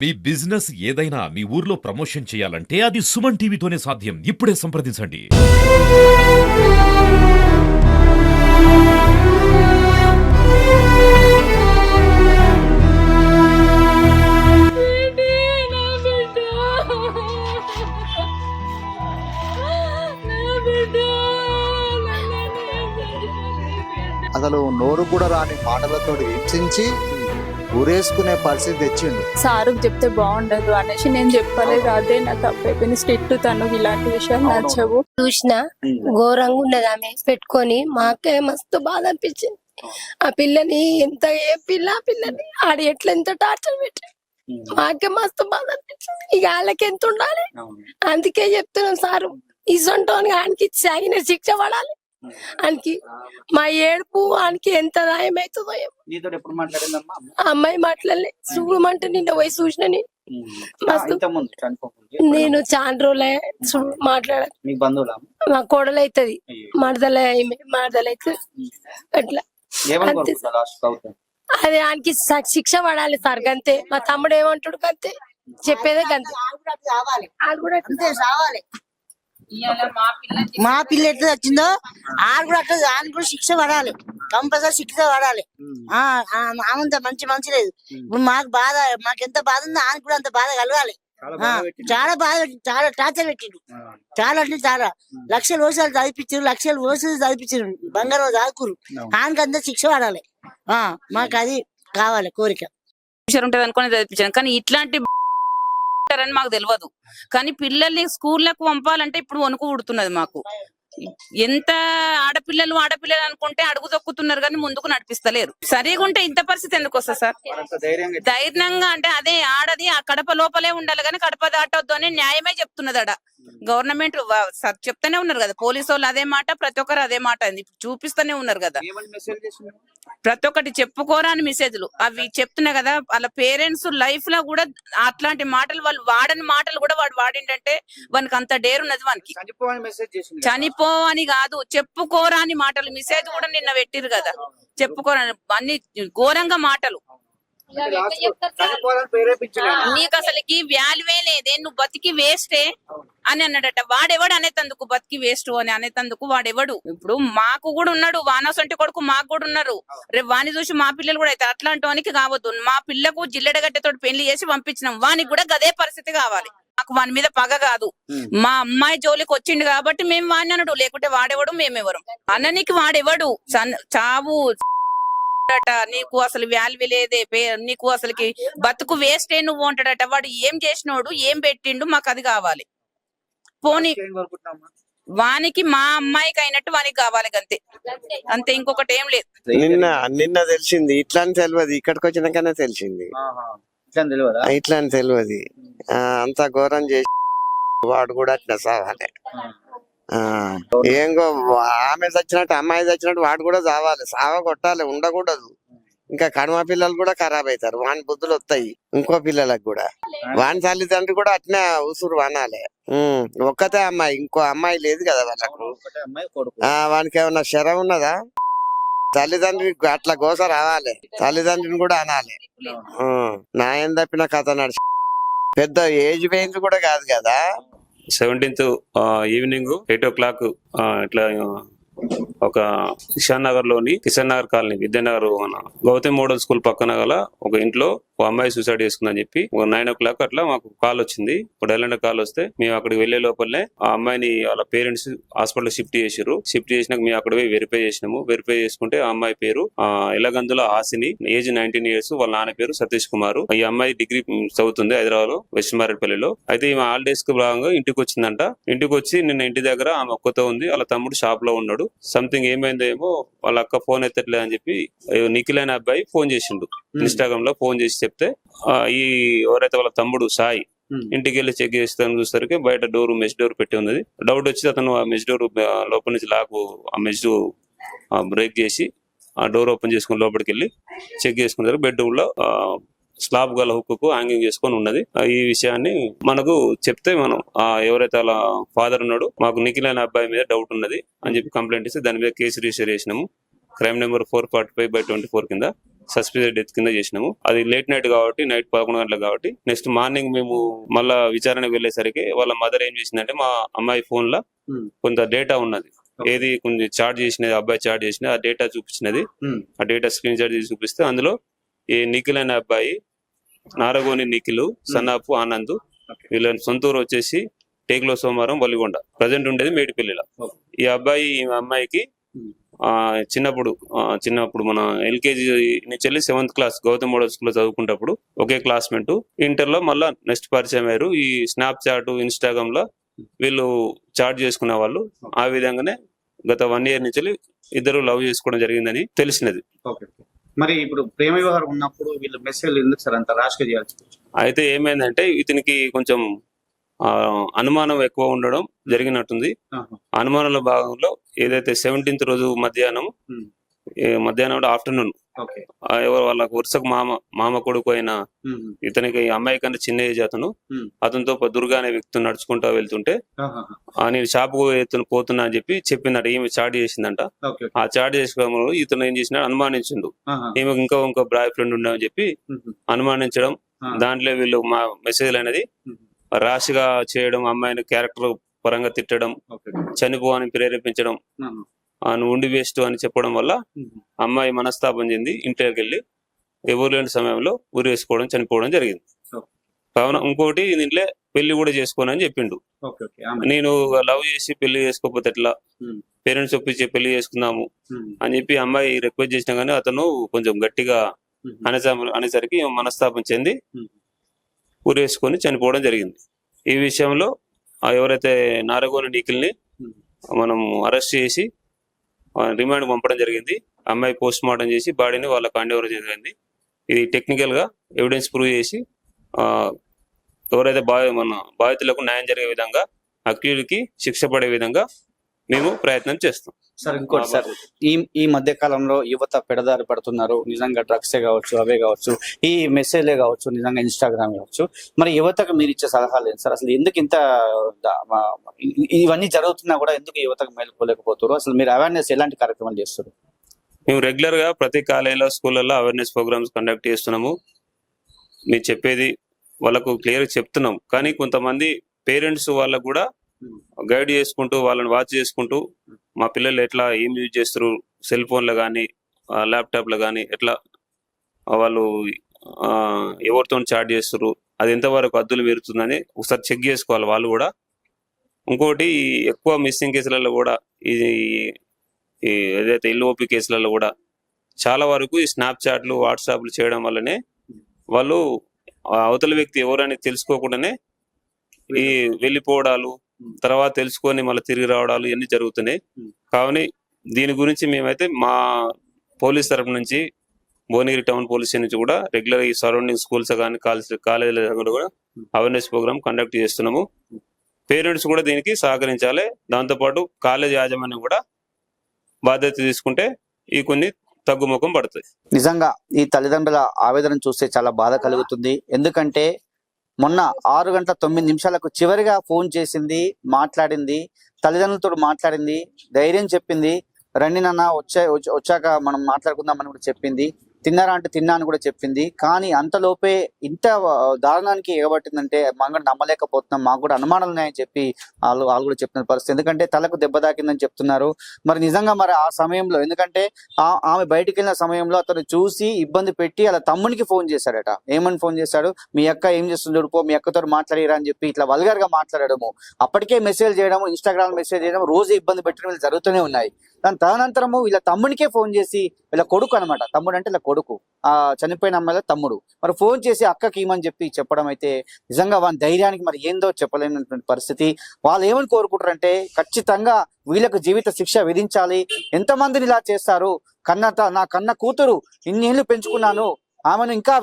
మీ business ఏదైనా మీ ఊర్లో promotion చేయాలంటే అది సుమన్ టీవీతోనే సాధ్యం. ఇప్పుడే సంప్రదించండి. అసలు నోరు కూడా రాని మాటలతో హింసించి ఊరేసుకునే పరిస్థితి తెచ్చిండు. సారుకు చెప్తే బాగుండదు అనేసి నేను చెప్పలేదు. అదే నా తప్పైపోయింది. స్ట్రిక్ట్ తను ఇలాంటి విషయాలు నచ్చవు. చూసిన ఘోరంగా ఉన్నది ఆమె పెట్టుకొని. మాకే మస్తు బాధ అనిపించింది. ఆ పిల్లని ఎంత పిల్లని ఆడ ఎట్లా ఎంత టార్చర్ పెట్టి మాకే మస్తు బాధ అనిపించింది. ఇక వాళ్ళకి ఎంత ఉండాలి. అందుకే చెప్తున్నాం సారు ఇసొంటోని ఆయనకి సాగిన శిక్ష పడాలి. ఆయనకి మా ఏడుపు ఆయనకి ఎంత న్యాయం అవుతుందో. అమ్మాయి మాట్లాడలే చూడమంటే నిన్న పోయి చూసిన నేను చాలా రోజులే మాట్లాడాలి. మా కోడలు అవుతుంది మరదలైతుంది అట్లా. అదే ఆయనకి శిక్ష పడాలి సార్ గంతే. మా తమ్ముడు ఏమంటాడు గంతే చెప్పేదే గంతే. మా పిల్ల ఎట్లా వచ్చిందో ఆడు కూడా అట్లా దానికి కూడా శిక్ష పడాలి. కంపల్సరీ శిక్ష పడాలి. ఆమంత మంచి లేదు. ఇప్పుడు మాకు బాధ, మాకెంత బాధ ఉందో ఆయనకు కూడా అంత బాధ కలగాలి. చాలా బాధ చాలా టార్చర్ పెట్టిండు. చాలా అంటే చాలా లక్షల వర్షాలు చదివించారు, లక్షల వర్షాలు చదివించారు. బంగారం చదువుకురు. ఆయనకి అంత శిక్ష పడాలి. మాకు అది కావాలి కోరిక. ఉంటది అనుకుని చదివించాను, కానీ ఇట్లాంటి అని మాకు తెలియదు. కానీ పిల్లల్ని స్కూళ్ళకు పంపాలంటే ఇప్పుడు వణుకు పుడుతున్నది మాకు. ఎంత ఆడపిల్లలు అనుకుంటే అడుగు దొక్కుతున్నారు కానీ ముందుకు నడిపిస్తలేరు. సరిగా ఉంటే ఇంత పరిస్థితి ఎందుకు వస్తుంది సార్? ధైర్యంగా అంటే అదే ఆడది ఆ కడప లోపలే ఉండాలి కానీ కడప దాటొద్దు అని న్యాయమే చెప్తున్నది. ఆడ గవర్నమెంట్ చెప్తానే ఉన్నారు కదా, పోలీసు వాళ్ళు అదే మాట, ప్రతి ఒక్కరు అదే మాట చూపిస్తూనే ఉన్నారు కదా. ప్రతి ఒక్కటి చెప్పుకోరా అని మెసేజ్లు అవి చెప్తున్నా కదా. వాళ్ళ పేరెంట్స్ లైఫ్ లో కూడా అట్లాంటి మాటలు వాళ్ళు వాడని మాటలు కూడా వాడు వాడిండంటే వానికి అంత డేర్ ఉన్నది. వానికి చనిపో అని కాదు, చెప్పుకోరా అని మాటలు మెసేజ్ కూడా నిన్న పెట్టిరు కదా. చెప్పుకోరా అన్ని ఘోరంగా మాటలు. నీకు అసలుకి వాల్యూవే లేదే, నువ్వు బతికి వేస్టే అని అన్నాడట. వాడెవడు అనేతందుకు బతికి వేస్ట్ అని అనేతందుకు వాడెవడు? ఇప్పుడు మాకు కూడా ఉన్నాడు వానసంటి కొడుకు, మాకు కూడా ఉన్నారు. రేపు వాని చూసి మా పిల్లలు కూడా అయితే అట్లాంటి వానికి కావద్దు. మా పిల్లకు జిల్లెడగడ్డతో పెళ్లి చేసి పంపించినాం, వానికి కూడా గదే పరిస్థితి కావాలి. మాకు వాని మీద పగ కాదు. మా అమ్మాయి జోలికి వచ్చిండు కాబట్టి మేము వాడిని అన్నాడు, లేకుంటే వాడెవడు మేమెవరు అన్ననికి. వాడెవడు చావు నీకు అసలు వాల్యూ లేదే, నీకు అసలుకి బతుకు వేస్టే నువ్వు అంటాడట. వాడు ఏం చేసినోడు, ఏం పెట్టిండు, మాకు అది కావాలి. పోనీ వానికి మా అమ్మాయికి అయినట్టు వానికి కావాలి అంతే, అంతే, ఇంకొకటి ఏం లేదు. నిన్న తెలిసింది, ఇట్లా అని తెలియదు. ఇక్కడికి వచ్చినాకనే తెలిసింది. ఇట్లా అని తెలియదు. అంత ఘోరం చేసి వాడు కూడా అట్లా సావాలి. ఏంగో ఆమె చచ్చినట్టు అమ్మాయి చచ్చినట్టు వాడు కూడా చావాలి, సావ కొట్టాలి, ఉండకూడదు. ఇంకా కడమ పిల్లలు కూడా ఖరాబ్ అవుతారు. వాని బుద్ధులు వస్తాయి ఇంకో పిల్లలకు కూడా. వాని తల్లిదండ్రులు కూడా అట్నే ఉసురు అనాలి. ఒక్కతే అమ్మాయి, ఇంకో అమ్మాయి లేదు కదా వాళ్ళకు. వానికి ఏమన్నా శరం ఉన్నదా? తల్లిదండ్రులు అట్లా గోస రావాలి, తల్లిదండ్రుని కూడా అనాలి. నాయం తప్పిన కథ నడిచి పెద్ద ఏజ్ వేయింది కూడా కాదు కదా. 17th ఈవినింగ్ 8 o'clock ఇట్లా ఒక కిషన్ నగర్ కాలనీ విద్యానగర్ మన గౌతమ్ మోడల్ స్కూల్ పక్కన గల ఒక ఇంట్లో ఒక అమ్మాయి సూసైడ్ చేసుకుందని చెప్పి ఒక 9 o'clock అట్లా మాకు కాల్ వచ్చింది. ఒక డైలాండ్ కాల్ వస్తే మేము అక్కడికి వెళ్లే లోపలనే ఆ అమ్మాయిని వాళ్ళ పేరెంట్స్ హాస్పిటల్ షిఫ్ట్ చేసారు. షిఫ్ట్ చేసినాక మేము అక్కడ వెరిఫై చేసినాము. వెరిఫై చేసుకుంటే ఆ అమ్మాయి పేరు ఎలగందుల హాసిని, ఏజ్ 19 years. వాళ్ళ నాన్న పేరు సతీష్ కుమార్. ఈ అమ్మాయి డిగ్రీ చదువుతుంది హైదరాబాద్ లో వెస్ట్ మారేడుపల్లిలో. అయితే ఈమె హాలిడేస్ కు భాగంగా ఇంటికి వచ్చిందంట. ఇంటికి వచ్చి నిన్న ఇంటి దగ్గర ఆమె ఒక్కతో ఉంది, వాళ్ళ తమ్ముడు షాప్ లో ఉన్నాడు. సంథింగ్ ఏమైందేమో వాళ్ళ అక్క ఫోన్ ఎత్తట్లేదు అని చెప్పి నిఖిల్ అనే అబ్బాయి ఫోన్ చేసిండు. ఇన్స్టాగ్రామ్ లో ఫోన్ చేసి చెప్తే ఈ ఎవరైతే వాళ్ళ తమ్ముడు సాయి ఇంటికి వెళ్ళి చెక్ చేస్తాను చూసరికి బయట మెష్ డోర్ పెట్టి ఉన్నది. డౌట్ వచ్చి అతను ఆ మెష్ డోర్ లోపల నుంచి ఆ మెష్ బ్రేక్ చేసి ఆ డోర్ ఓపెన్ చేసుకుని లోపలికి వెళ్ళి చెక్ చేసుకున్నారు. బెడ్రూమ్ లో స్లాబ్ గల హుక్కు హ్యాంగింగ్ చేసుకొని ఉన్నది. ఈ విషయాన్ని మనకు చెప్తే మనం ఎవరైతే వాళ్ళ ఫాదర్ ఉన్నాడు, మాకు నిఖిల్ అనే అబ్బాయి మీద డౌట్ ఉన్నది అని చెప్పి కంప్లైంట్ ఇస్తే దాని మీద కేసు రిజిస్టర్ చేసినాము. క్రైమ్ నెంబర్ 445/24 కింద. సస్పెక్టెడ్ డెత్ కింద చేసినాము. అది లేట్ నైట్ కాబట్టి, నైట్ 11 గంటలకు కాబట్టి, నెక్స్ట్ మార్నింగ్ మేము మళ్ళా విచారణకు వెళ్ళేసరికి వాళ్ళ మదర్ ఏం చేసిందంటే మా అమ్మాయి ఫోన్ లో కొంత డేటా ఉన్నది, ఏది కొంచెం చార్జ్ చేసినది, అబ్బాయి చార్జ్ చేసినది, ఆ డేటా చూపించినది. ఆ డేటా స్క్రీన్ షాట్ చేసి చూపిస్తే అందులో ఈ నిఖిల్ అనే అబ్బాయి, నారగోని నిఖిల్, సన్నాపు ఆనంద్, వీళ్ళ సొంత ఊరు వచ్చేసి టేకులో సోమవారం వలిగొండ, ప్రజెంట్ ఉండేది మేడిపల్లిలో. ఈ అబ్బాయి ఈ అమ్మాయికి చిన్నప్పుడు మన ఎల్కేజీ నుంచి 7th class Gautam model school లో చదువుకున్నప్పుడు ఒకే క్లాస్మేట్. ఇంటర్ లో మళ్ళా నెక్స్ట్ పరిచయం అయ్యారు. ఈ స్నాప్ చాట్, ఇన్స్టాగ్రామ్ లో వీళ్ళు చాట్ చేసుకునే వాళ్ళు. ఆ విధంగానే గత 1 year నుంచి ఇద్దరు లవ్ చేసుకోవడం జరిగిందని తెలిసినది. మరి ఇప్పుడు ప్రేమ వ్యవహారం ఉన్నప్పుడు వీళ్ళు మెసేజ్ ఎందుకు సార్ అంత ర్యాష్ గా చేయాల్సి వచ్చింది? అయితే ఏమైందంటే ఇతనికి కొంచెం అనుమానం ఎక్కువ ఉండడం జరిగినట్టుంది. అనుమానంలో భాగంలో ఏదైతే 17th రోజు మధ్యాహ్నం ఆఫ్టర్నూన్ ఎవరు వాళ్ళ వరుసకు మామ కొడుకు అయిన ఇతనికి అమ్మాయి కంటే చిన్న ఏజ్ అతనితో దుర్గా అనే వ్యక్తి నడుచుకుంటా వెళ్తుంటే నేను షాపు పోతున్నా అని చెప్పిందట. ఈమె చాట్ చేసిందంట. ఆ చాట్ చేసుకోవడంలో ఇతను ఏం చేసినా అనుమానించిండు, ఈమెకు ఇంకో బాయ్ ఫ్రెండ్ ఉండని చెప్పి అనుమానించడం. దాంట్లో వీళ్ళు మా మెసేజ్లు అనేది రాశిగా చేయడం, అమ్మాయిని క్యారెక్టర్ పరంగా తిట్టడం, చనిపోవని ప్రేరేపించడం, నువ్వు ఉండి వేస్ట్ అని చెప్పడం వల్ల అమ్మాయి మనస్తాపం చెంది ఇంటికి వెళ్ళి ఎవరు లేని సమయంలో ఉరి వేసుకోవడం, చనిపోవడం జరిగింది. కావున ఇంకోటి దీంట్లో పెళ్లి కూడా చేసుకోనని చెప్పిండు. నేను లవ్ చేసి పెళ్లి చేసుకోకపోతే ఎట్లా, పేరెంట్స్ ఒప్పించి పెళ్లి చేసుకుందాము అని చెప్పి అమ్మాయి రిక్వెస్ట్ చేసినా గానీ అతను కొంచెం గట్టిగా అనేసరికి మనస్తాపం చెంది ఉరేసుకొని చనిపోవడం జరిగింది. ఈ విషయంలో ఎవరైతే నారగోని నిఖిల్ని మనం అరెస్ట్ చేసి రిమాండ్ పంపడం జరిగింది. అమ్మాయి పోస్ట్ మార్టం చేసి బాడీని వాళ్ళకి హ్యాండ్ ఓవర్ జరిగింది. ఇది టెక్నికల్ గా ఎవిడెన్స్ ప్రూవ్ చేసి ఎవరైతే బాధితులకు న్యాయం జరిగే విధంగా, అక్యూజ్కి శిక్ష పడే విధంగా మేము ప్రయత్నం చేస్తాం. సార్ ఇంకోటి సార్, ఈ మధ్య కాలంలో యువత పెడదారి పడుతున్నారు. నిజంగా డ్రగ్సే కావచ్చు, అవే కావచ్చు, ఈ మెసేజ్లే కావచ్చు, నిజంగా ఇన్స్టాగ్రామ్ కావచ్చు. మరి యువతకు మీరు ఇచ్చే సలహాలు ఏంటి సార్? అసలు ఎందుకు ఇంత ఇవన్నీ జరుగుతున్నా కూడా ఎందుకు యువతకు మేలుకోలేకపోతారు? అసలు మీరు అవేర్నెస్ ఎలాంటి కార్యక్రమాలు చేస్తారు? మేము రెగ్యులర్ గా ప్రతి కాలేజీలో, స్కూళ్ళల్లో అవేర్నెస్ ప్రోగ్రామ్స్ కండక్ట్ చేస్తున్నాము. మీరు చెప్పేది వాళ్ళకు క్లియర్ చెప్తున్నాం. కానీ కొంతమంది పేరెంట్స్ వాళ్ళకు కూడా గైడ్ చేసుకుంటూ, వాళ్ళని వాచ్ చేసుకుంటూ, మా పిల్లలు ఎట్లా ఏం యూజ్ చేస్తారు, సెల్ ఫోన్లో కానీ ల్యాప్టాప్లో కానీ ఎట్లా వాళ్ళు ఎవరితో చాట్ చేస్తారు, అది ఎంతవరకు అద్దులు మీరుతుందని ఒకసారి చెక్ చేసుకోవాలి వాళ్ళు కూడా. ఇంకోటి ఎక్కువ మిస్సింగ్ కేసులలో కూడా ఇది ఏదైతే ఎల్ఓపి కేసులలో కూడా చాలా వరకు ఈ స్నాప్ చాట్లు, వాట్సాప్లు చేయడం వల్లనే వాళ్ళు అవతల వ్యక్తి ఎవరని తెలుసుకోకుండానే ఈ వెళ్ళిపోవడాలు, తర్వాత తెలుసుకొని మళ్ళీ తిరిగి రావడాలు ఇవన్నీ జరుగుతున్నాయి. కావున దీని గురించి మేమైతే మా పోలీస్ తరఫు నుంచి, భువనగిరి టౌన్ పోలీస్ నుంచి కూడా రెగ్యులర్ ఈ సరౌండింగ్ స్కూల్స్ కానీ కాలేజీల కూడా అవేర్నెస్ ప్రోగ్రామ్ కండక్ట్ చేస్తున్నాము. పేరెంట్స్ కూడా దీనికి సహకరించాలి. దాంతోపాటు కాలేజ్ యాజమాన్యం కూడా బాధ్యత తీసుకుంటే ఈ కొన్ని తగ్గుముఖం పడుతుంది. నిజంగా ఈ తల్లిదండ్రుల ఆవేదన చూస్తే చాలా బాధ కలుగుతుంది. ఎందుకంటే మొన్న 6:09 చివరిగా ఫోన్ చేసింది, మాట్లాడింది, తల్లిదండ్రులతో మాట్లాడింది, ధైర్యం చెప్పింది, రండి నాన్న వచ్చాక మనం మాట్లాడుకుందామని కూడా చెప్పింది, తిన్నారా అంటే తిన్నా అని కూడా చెప్పింది. కానీ అంతలోపే ఇంత దారుణానికి ఎగబట్టిందంటే మనం నమ్మలేకపోతున్నాం. మాకు కూడా అనుమానాలు ఉన్నాయని చెప్పి వాళ్ళు కూడా చెప్తున్న పరిస్థితి. ఎందుకంటే తలకు దెబ్బ తాకిందని చెప్తున్నారు. మరి నిజంగా మరి ఆ సమయంలో, ఎందుకంటే ఆమె బయటికి వెళ్ళిన సమయంలో అతను చూసి ఇబ్బంది పెట్టి అలా తమ్మునికి ఫోన్ చేశాడట. ఏమని ఫోన్ చేశాడు, మీ అక్క ఏం చేస్తుంది చూడుకో, మీ అక్కతో మాట్లాడిరా అని చెప్పి ఇట్లా వల్గర్ గా మాట్లాడము, అప్పటికే మెసేజ్ చేయడము, ఇన్స్టాగ్రామ్ మెసేజ్ చేయడం, రోజు ఇబ్బంది పెట్టడం జరుగుతూనే ఉన్నాయి. దాని తదనంతరము వీళ్ళ తమ్మునికే ఫోన్ చేసి, వీళ్ళ కొడుకు అనమాట, తమ్ముడు అంటే ఇలా కొడుకు, ఆ చనిపోయిన అమ్మాయిల తమ్ముడు, మరి ఫోన్ చేసి అక్కకి ఏమని చెప్పడం అయితే నిజంగా వాళ్ళ ధైర్యానికి మరి ఏందో చెప్పలేనటువంటి పరిస్థితి. వాళ్ళు ఏమని కోరుకుంటారంటే ఖచ్చితంగా వీళ్ళకు జీవిత శిక్ష విధించాలి. ఎంతమందిని ఇలా చేస్తారు? నా కన్న కూతురు ఇన్నేళ్లు పెంచుకున్నాను, ఆమెను ఇంకా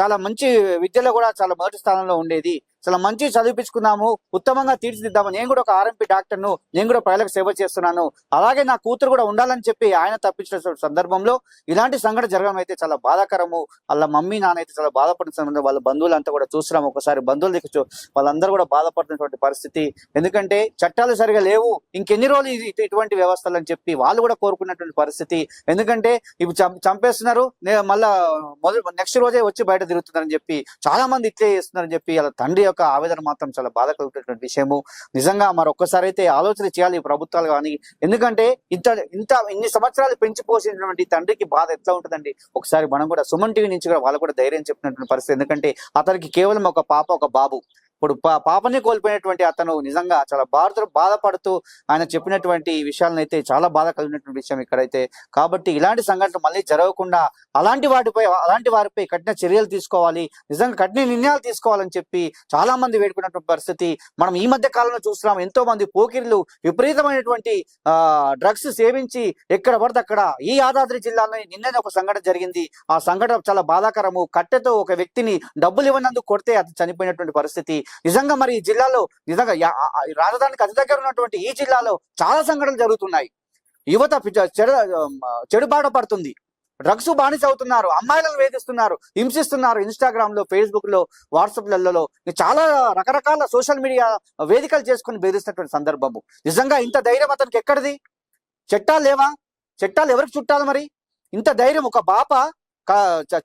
చాలా మంచి విద్యలో కూడా చాలా మొదటి స్థానంలో ఉండేది, చాలా మంచి చదివిపించుకున్నాము, ఉత్తమంగా తీర్చిదిద్దాము, నేను కూడా ఒక ఆర్ఎంపీ డాక్టర్ను, నేను కూడా ప్రజలకు సేవ చేస్తున్నాను, అలాగే నా కూతురు కూడా ఉండాలని చెప్పి ఆయన తప్పించిన సందర్భంలో ఇలాంటి సంఘటన జరగడం అయితే చాలా బాధాకరము. వాళ్ళ మమ్మీ నాన్న అయితే చాలా బాధపడుతున్న సందర్భంలో వాళ్ళ బంధువులంతా కూడా చూస్తున్నాం. ఒకసారి బంధువులు దిక్కు వాళ్ళందరూ కూడా బాధపడుతున్నటువంటి పరిస్థితి. ఎందుకంటే చట్టాలు సరిగా లేవు, ఇంకెన్ని రోజులు ఇటువంటి వ్యవస్థలు అని చెప్పి వాళ్ళు కూడా కోరుకున్నటువంటి పరిస్థితి. ఎందుకంటే ఇవి చంపేస్తున్నారు, మళ్ళా నెక్స్ట్ రోజే వచ్చి బయట తిరుగుతున్నారని చెప్పి చాలా మంది ఇట్లే చేస్తున్నారని చెప్పి వాళ్ళ తండ్రి యొక్క ఆవేదన మాత్రం చాలా బాధ కలుగుతున్నటువంటి విషయము. నిజంగా మరొక్కసారి అయితే ఆలోచన చేయాలి ఈ ప్రభుత్వాలు కానీ. ఎందుకంటే ఇన్ని సంవత్సరాలు పెంచిపోసినటువంటి తండ్రికి బాధ ఎట్లా ఉంటుందండి. ఒకసారి మనం కూడా సుమన్ టీవీ నుంచి కూడా వాళ్ళు కూడా ధైర్యం చెప్పినటువంటి పరిస్థితి. ఎందుకంటే అతనికి కేవలం ఒక పాప ఒక బాబు. ఇప్పుడు పాపని కోల్పోయినటువంటి అతను నిజంగా చాలా బాధపడుతూ ఆయన చెప్పినటువంటి విషయాలను అయితే చాలా బాధ కలిగినటువంటి విషయం ఇక్కడైతే. కాబట్టి ఇలాంటి సంఘటనలు మళ్ళీ జరగకుండా అలాంటి వారిపై కఠిన చర్యలు తీసుకోవాలి, నిజంగా కఠిన నిర్ణయాలు తీసుకోవాలని చెప్పి చాలా మంది వేడుకున్నటువంటి పరిస్థితి మనం ఈ మధ్య కాలంలో చూస్తున్నాం. ఎంతో మంది పోకిర్లు విపరీతమైనటువంటి డ్రగ్స్ సేవించి ఎక్కడ పడితే అక్కడ ఈ యాదాద్రి జిల్లాలో నిన్ననే ఒక సంఘటన జరిగింది. ఆ సంఘటన చాలా బాధాకరము. కట్టెతో ఒక వ్యక్తిని డబ్బులు ఇవ్వనందుకు కొడితే అది చనిపోయినటువంటి పరిస్థితి. నిజంగా మరి ఈ జిల్లాలో నిజంగా రాజధానికి అతి దగ్గర ఉన్నటువంటి ఈ జిల్లాలో చాలా సంఘటనలు జరుగుతున్నాయి. యువత చెడుబాట పడుతుంది, డ్రగ్స్ బానిస అవుతున్నారు, అమ్మాయిలను వేధిస్తున్నారు, హింసిస్తున్నారు. ఇన్స్టాగ్రామ్ లో, ఫేస్బుక్ లో, వాట్సాప్లలో చాలా రకరకాల సోషల్ మీడియా వేదికలు చేసుకుని బెదిరిస్తున్నటువంటి సందర్భము. నిజంగా ఇంత ధైర్యం అతనికి ఎక్కడిది? చట్టాలు లేవా? చట్టాలు ఎవరికి చుట్టాలి? మరి ఇంత ధైర్యం ఒక బాప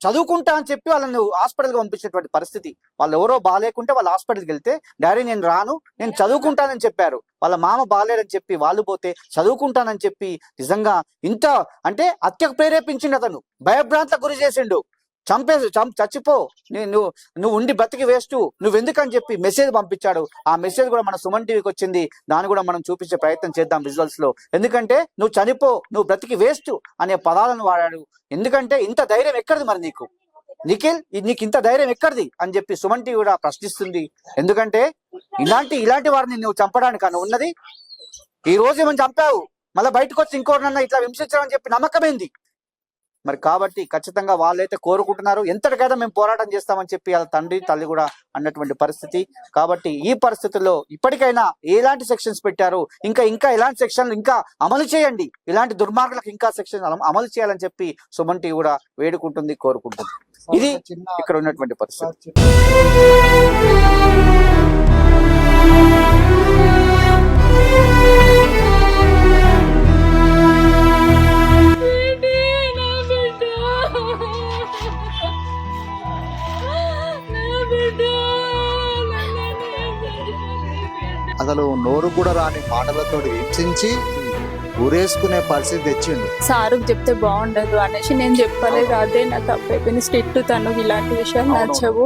చదువుకుంటా అని చెప్పి వాళ్ళని హాస్పిటల్కి పంపించినటువంటి పరిస్థితి. వాళ్ళు ఎవరో బాగాలేకుంటే వాళ్ళు హాస్పిటల్కి వెళ్తే డాడీ నేను రాను, నేను చదువుకుంటానని చెప్పారు. వాళ్ళ మామ బాగాలేదని చెప్పి వాళ్ళు పోతే చదువుకుంటానని చెప్పి నిజంగా ఇంత అంటే హత్యకు ప్రేరేపించిండు. అతను భయభ్రాంతకు గురి చేసిండు. చచ్చిపో, నువ్వు ఉండి బతికి వేస్ట్, నువ్వెందుకని చెప్పి మెసేజ్ పంపించాడు. ఆ మెసేజ్ కూడా మన సుమన్ టీవీకి వచ్చింది. దాన్ని కూడా మనం చూపించే ప్రయత్నం చేద్దాం విజువల్స్ లో. ఎందుకంటే నువ్వు చనిపో, నువ్వు బ్రతికి వేస్ట్ అనే పదాలను వాడాడు. ఎందుకంటే ఇంత ధైర్యం ఎక్కడిది మరి నీకు నిఖిల్, నీకు ఇంత ధైర్యం ఎక్కడిది అని చెప్పి సుమన్ టీవీ కూడా ప్రశ్నిస్తుంది. ఎందుకంటే ఇలాంటి వారిని నువ్వు చంపడానికి నువ్వు ఉన్నది. ఈ రోజు ఏమని చంపావు, మళ్ళీ బయటకు వచ్చి ఇంకోరినన్నా ఇట్లా హింసించాలని చెప్పి నమ్మకమైంది మరి. కాబట్టి ఖచ్చితంగా వాళ్ళైతే కోరుకుంటున్నారు, ఎంతటికైనా మేము పోరాటం చేస్తామని చెప్పి వాళ్ళ తండ్రి తల్లి కూడా అన్నటువంటి పరిస్థితి. కాబట్టి ఈ పరిస్థితుల్లో ఇప్పటికైనా ఎలాంటి సెక్షన్స్ పెట్టారు, ఇంకా ఎలాంటి సెక్షన్లు ఇంకా అమలు చేయండి, ఇలాంటి దుర్మార్గులకు ఇంకా సెక్షన్ అమలు చేయాలని చెప్పి సుమన్ టీవీ కూడా వేడుకుంటుంది, కోరుకుంటుంది. ఇది ఇక్కడ ఉన్నటువంటి పరిస్థితి. అసలు నోరు కూడా రాని మాటలతో హింసించి ఊరేసుకునే పరిస్థితి తెచ్చిండు. సారుకు చెప్తే బాగుండదు అనేసి నేను చెప్పలేదు. అదే నా తప్పైపోయింది. స్ట్రిక్ట్ తను ఇలాంటి విషయాలు నచ్చవు.